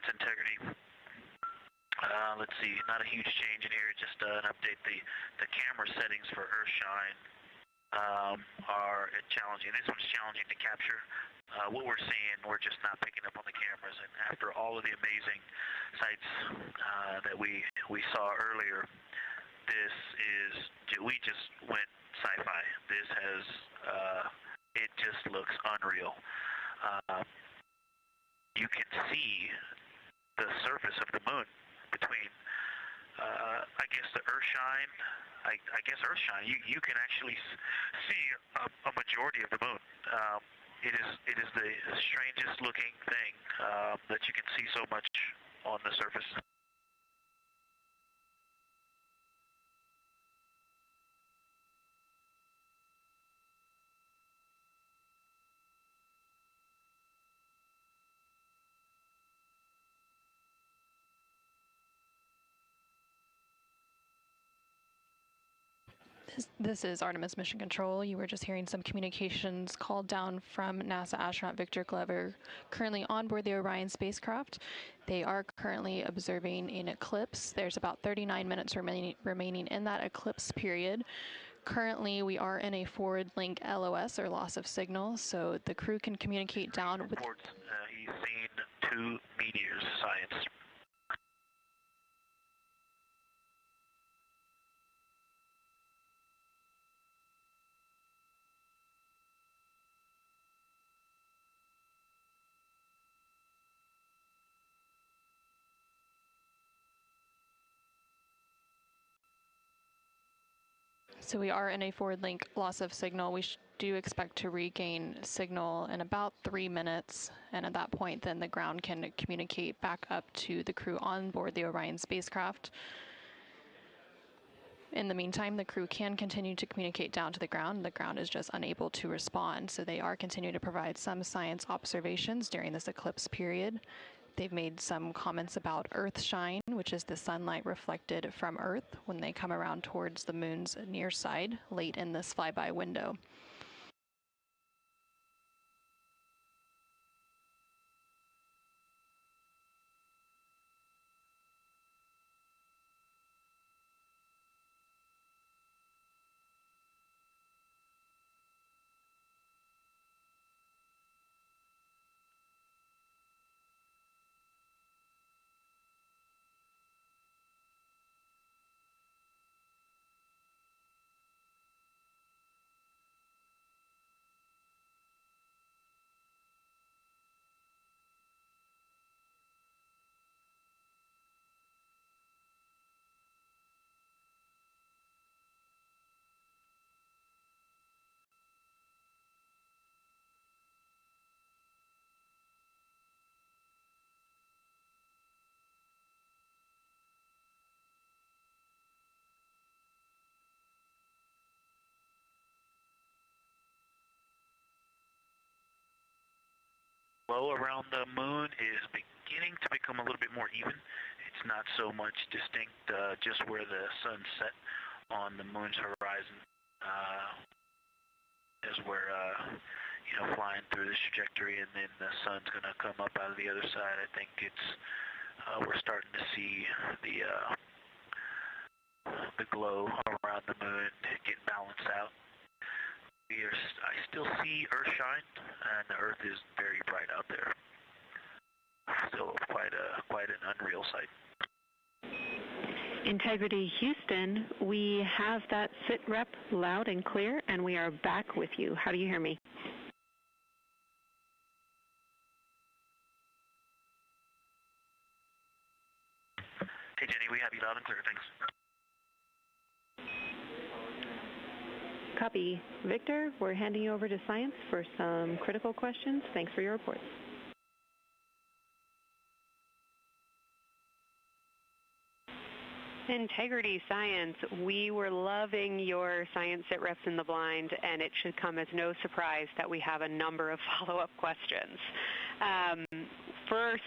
its integrity. Let's see, not a huge change in here, just an update. The camera settings for Earthshine are challenging. This one's challenging to capture. What we're seeing, we're just not picking up on the cameras. And after all of the amazing sights that we saw earlier, we just went sci-fi. This has, it just looks unreal. You can see the surface of the moon between, I guess, the Earthshine. I guess Earthshine. You can actually see a majority of the moon. It is the strangest looking thing that you can see so much on the surface. This is Artemis Mission Control. You were just hearing some communications called down from NASA astronaut Victor Glover, currently on board the Orion spacecraft. They are currently observing an eclipse. There's about 39 minutes remaining in that eclipse period. Currently, we are in a forward link LOS, or loss of signal, so the crew can communicate down with... He's seen 2 meteors, science. So we are in a forward link loss of signal. We do expect to regain signal in about 3 minutes, and at that point then the ground can communicate back up to the crew on board the Orion spacecraft. In the meantime, the crew can continue to communicate down to the ground. The ground is just unable to respond, so they are continuing to provide some science observations during this eclipse period. They've made some comments about Earthshine, which is the sunlight reflected from Earth when they come around towards the moon's near side late in this flyby window. Glow around the moon is beginning to become a little bit more even. It's not so much distinct just where the sun set on the moon's horizon as we're flying through this trajectory, and then the sun's going to come up out of the other side. I think it's we're starting to see the glow around the moon get balanced out. I still see Earthshine, and the Earth is very bright out there. Still quite an unreal sight. Integrity Houston, we have that sit rep loud and clear, and we are back with you. How do you hear me? Hey Jenny, we have you loud and clear, thanks. Copy. Victor, we're handing you over to science for some critical questions. Thanks for your report. Integrity Science, we were loving your science sit reps in the blind, and it should come as no surprise that we have a number of follow-up questions. First,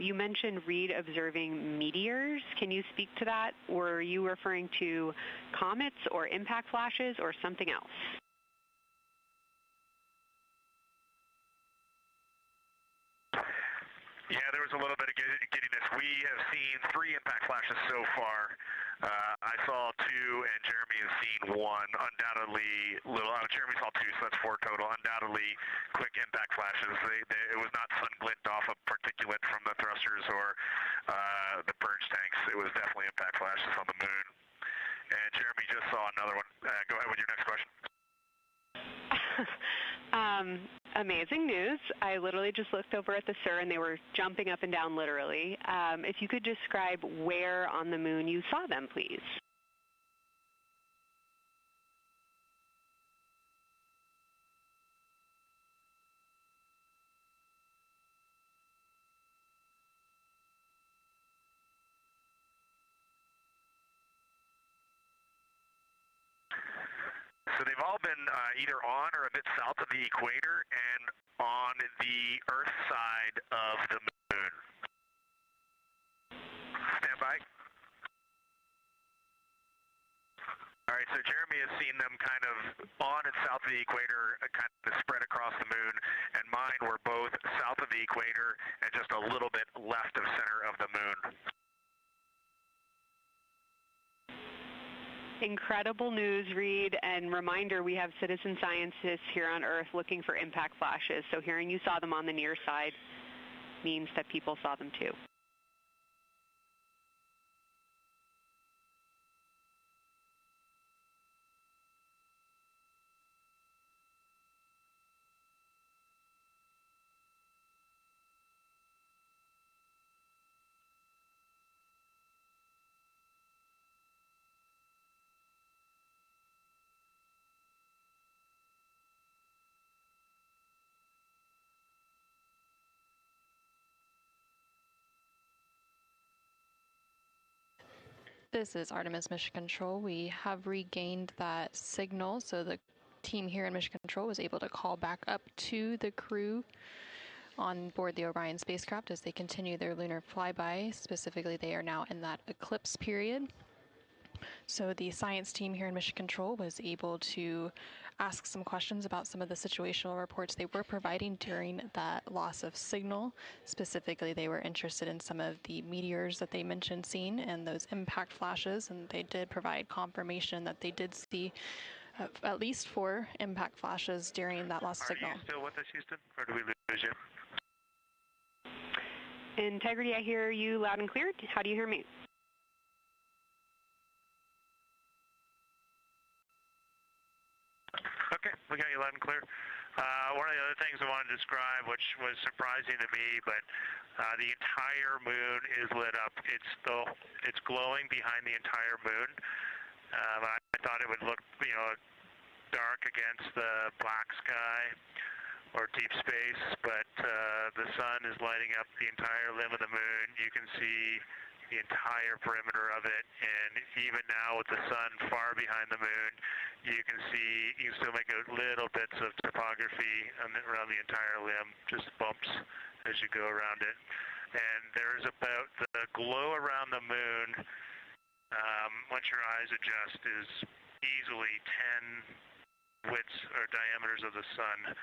you mentioned Reid observing meteors. Can you speak to that? Were you referring to comets or impact flashes or something else? Yeah, there was a little bit of giddiness. We have seen 3 impact flashes so far. I saw 2, and Jeremy has seen 1. Undoubtedly, Jeremy saw 2, so that's 4 total. Undoubtedly, quick impact flashes. It was not sun glint off of particulate from the thrusters or the purge tanks. It was definitely impact flashes on the moon. And Jeremy just saw another one. Go ahead with your next question. Amazing news. I literally just looked over at the SIR and they were jumping up and down literally. If you could describe where on the moon you saw them, please. So they've all been either on or a bit south of the equator and on the Earth side of the moon. Stand by. All right, so Jeremy has seen them kind of on and south of the equator, kind of spread across the moon, and mine were both south of the equator and just a little bit left of center of the moon. Incredible news, Reid, and reminder, we have citizen scientists here on Earth looking for impact flashes, so hearing you saw them on the near side means that people saw them too. This is Artemis Mission Control. We have regained that signal, so the team here in Mission Control was able to call back up to the crew on board the Orion spacecraft as they continue their lunar flyby. Specifically, they are now in that eclipse period. So the science team here in Mission Control was able to ask some questions about some of the situational reports they were providing during that loss of signal. Specifically, they were interested in some of the meteors that they mentioned seeing and those impact flashes, and they did provide confirmation that they did see at least 4 impact flashes during that lost signal. Are you still with us, Houston, or do we lose you? Integrity, I hear you loud and clear. How do you hear me? Okay, we got you loud and clear. One of the other things I wanted to describe, which was surprising to me, but the entire moon is lit up. It's glowing behind the entire moon. I thought it would look, dark against the black sky or deep space, but the sun is lighting up the entire limb of the moon. You can see the entire perimeter of it, and even now with the sun far behind the moon, you can still make out little bits of topography around the entire limb, just bumps as you go around it. And there's about the glow around the moon, once your eyes adjust, is easily 10 widths or diameters of the sun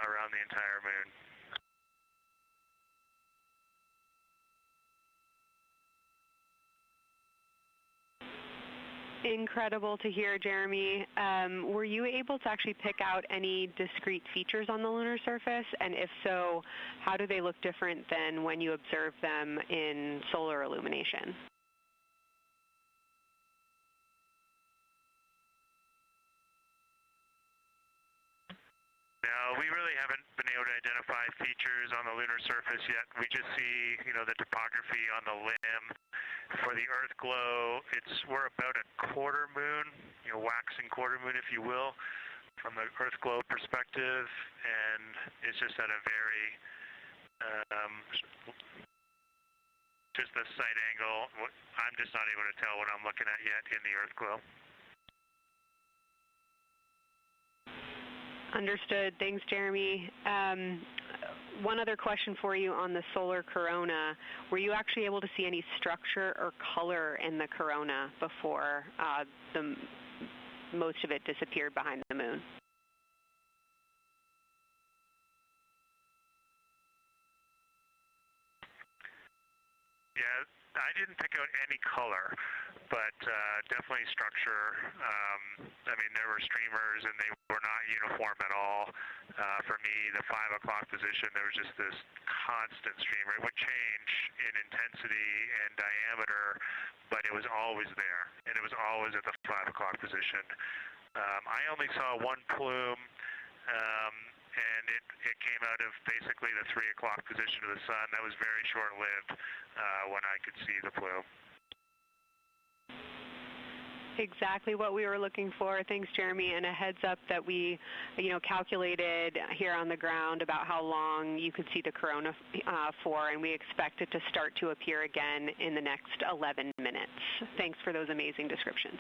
around the entire moon. Incredible to hear, Jeremy. Were you able to actually pick out any discrete features on the lunar surface? And if so, how do they look different than when you observe them in solar illumination? No, we really haven't been able to identify features on the lunar surface yet. We just see, the topography on the limb. For the Earth glow, we're about a quarter moon, waxing quarter moon, if you will, from the Earth glow perspective, and it's just at a very, just the sight angle. I'm just not able to tell what I'm looking at yet in the Earth glow. Understood. Thanks, Jeremy. One other question for you on the solar corona. Were you actually able to see any structure or color in the corona before most of it disappeared behind the moon? Yeah, I didn't pick out any color, but definitely structure. I mean, there were streamers, and they were not uniform at all. For me, the 5 o'clock position, there was just this constant streamer. It would change in intensity and diameter, but it was always there, and it was always at the 5 o'clock position. I only saw one plume, and it came out of basically the 3 o'clock position of the sun. That was very short-lived when I could see the plume. Exactly what we were looking for. Thanks, Jeremy. And a heads up that we, calculated here on the ground about how long you could see the corona for, and we expect it to start to appear again in the next 11 minutes. Thanks for those amazing descriptions.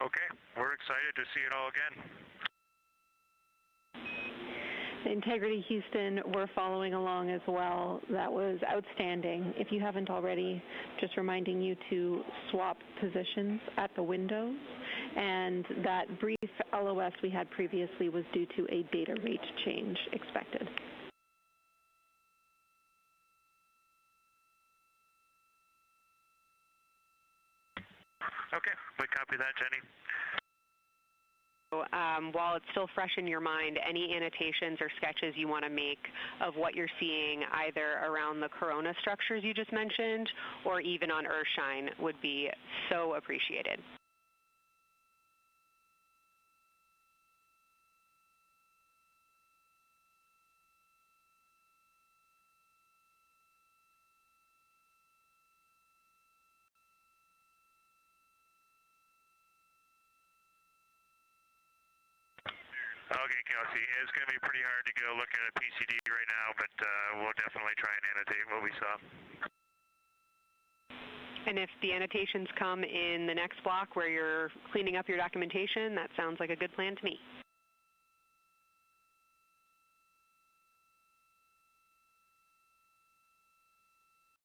Okay, we're excited to see it all again. Integrity Houston, we're following along as well. That was outstanding. If you haven't already, just reminding you to swap positions at the windows. And that brief LOS we had previously was due to a data rate change expected. Okay, we copy that, Jenny. While it's still fresh in your mind, any annotations or sketches you want to make of what you're seeing either around the corona structures you just mentioned or even on Earthshine would be so appreciated. Okay, Kelsey, it's going to be pretty hard to go look at a PCD right now, but we'll definitely try and annotate what we saw. And if the annotations come in the next block where you're cleaning up your documentation, that sounds like a good plan to me.